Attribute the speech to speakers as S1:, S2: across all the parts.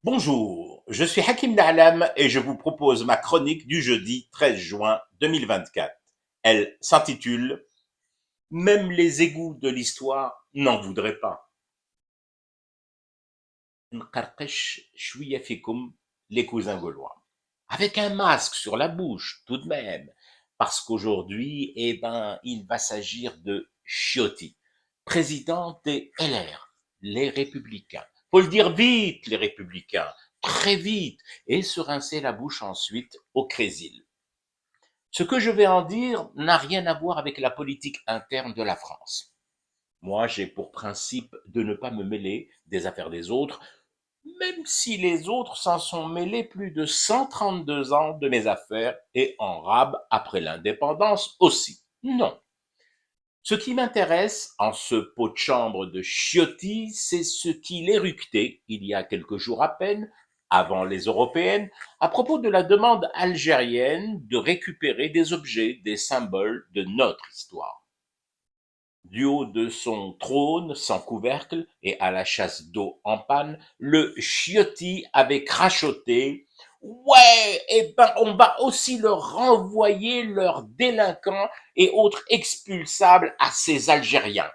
S1: Bonjour, je suis Hakim Na'alam et je vous propose ma chronique du jeudi 13 juin 2024. Elle s'intitule Même les égouts de l'histoire n'en voudraient pas. Nqarqesh shwiya fikoum, les cousins gaulois. Avec un masque sur la bouche, tout de même, parce qu'aujourd'hui, il va s'agir de Ciotti, président des LR, les Républicains. Faut le dire vite, les Républicains, très vite, et se rincer la bouche ensuite au Crésil. Ce que je vais en dire n'a rien à voir avec la politique interne de la France. Moi, j'ai pour principe de ne pas me mêler des affaires des autres, même si les autres s'en sont mêlés plus de 132 ans de mes affaires et en rab après l'indépendance aussi. Non. Ce qui m'intéresse en ce pot de chambre de Ciotti, c'est ce qu'il éructait, il y a quelques jours à peine, avant les européennes, à propos de la demande algérienne de récupérer des objets, des symboles de notre histoire. Du haut de son trône sans couvercle et à la chasse d'eau en panne, le Ciotti avait crachoté: ouais, on va aussi leur renvoyer leurs délinquants et autres expulsables à ces Algériens.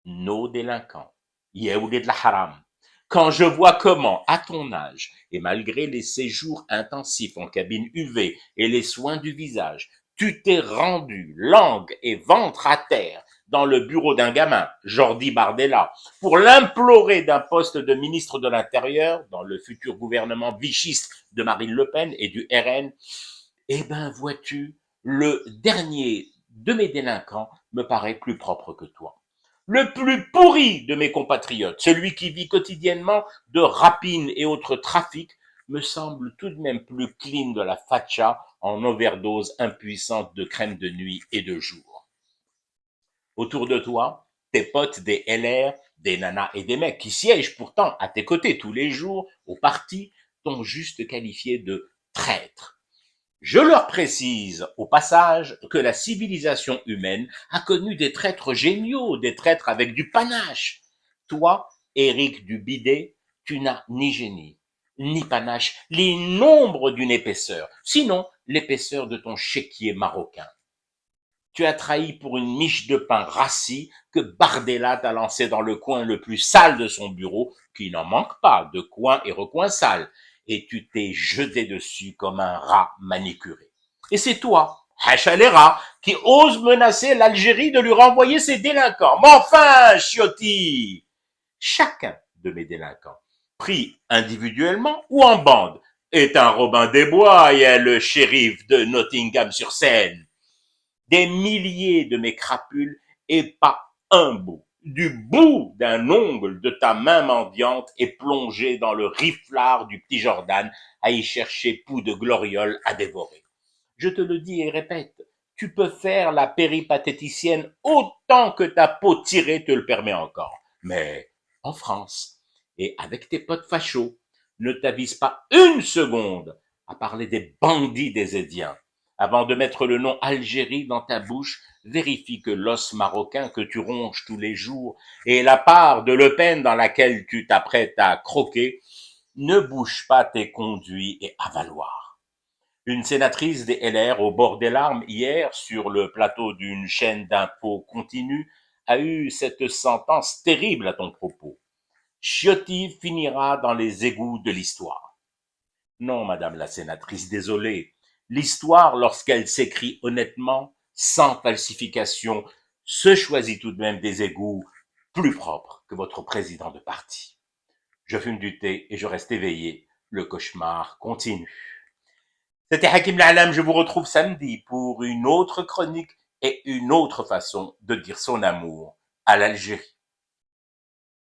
S1: Nos délinquants, Yehoudé de la haram. Quand je vois comment, à ton âge, et malgré les séjours intensifs en cabine UV et les soins du visage, tu t'es rendu langue et ventre à terre dans le bureau d'un gamin, Jordi Bardella, pour l'implorer d'un poste de ministre de l'Intérieur dans le futur gouvernement vichiste de Marine Le Pen et du RN, vois-tu, le dernier de mes délinquants me paraît plus propre que toi. Le plus pourri de mes compatriotes, celui qui vit quotidiennement de rapines et autres trafics, me semble tout de même plus clean de la facha en overdose impuissante de crème de nuit et de jour. Autour de toi, tes potes des LR, des nanas et des mecs qui siègent pourtant à tes côtés tous les jours au parti, t'ont juste qualifié de traître. Je leur précise au passage que la civilisation humaine a connu des traîtres géniaux, des traîtres avec du panache. Toi, Éric Dubidet, tu n'as ni génie, ni panache, ni nombre d'une épaisseur, sinon l'épaisseur de ton chéquier marocain. Tu as trahi pour une miche de pain rassis que Bardella t'a lancé dans le coin le plus sale de son bureau, qui n'en manque pas de coins et recoins sales, et tu t'es jeté dessus comme un rat manicuré. Et c'est toi, Hacha les rats, qui ose menacer l'Algérie de lui renvoyer ses délinquants. Mais enfin, Ciotti, chacun de mes délinquants, pris individuellement ou en bande, est un Robin des Bois et le shérif de Nottingham-sur-Seine. Des milliers de mes crapules et pas un bout, du bout d'un ongle de ta main mendiante est plongé dans le riflard du petit Jordan à y chercher poux de gloriole à dévorer. Je te le dis et répète, tu peux faire la péripatéticienne autant que ta peau tirée te le permet encore. Mais en France, et avec tes potes fachos, ne t'avise pas une seconde à parler des bandits des Édiens. Avant de mettre le nom Algérie dans ta bouche, vérifie que l'os marocain que tu ronges tous les jours et la part de Le Pen dans laquelle tu t'apprêtes à croquer ne bouge pas tes conduits et avaloirs. Une sénatrice des LR au bord des larmes hier sur le plateau d'une chaîne d'infos continue a eu cette sentence terrible à ton propos. Ciotti finira dans les égouts de l'histoire. Non, madame la sénatrice, désolé. L'histoire, lorsqu'elle s'écrit honnêtement, sans falsification, se choisit tout de même des égouts plus propres que votre président de parti. Je fume du thé et je reste éveillé. Le cauchemar continue. C'était Hakim Na'alam, je vous retrouve samedi pour une autre chronique et une autre façon de dire son amour à l'Algérie.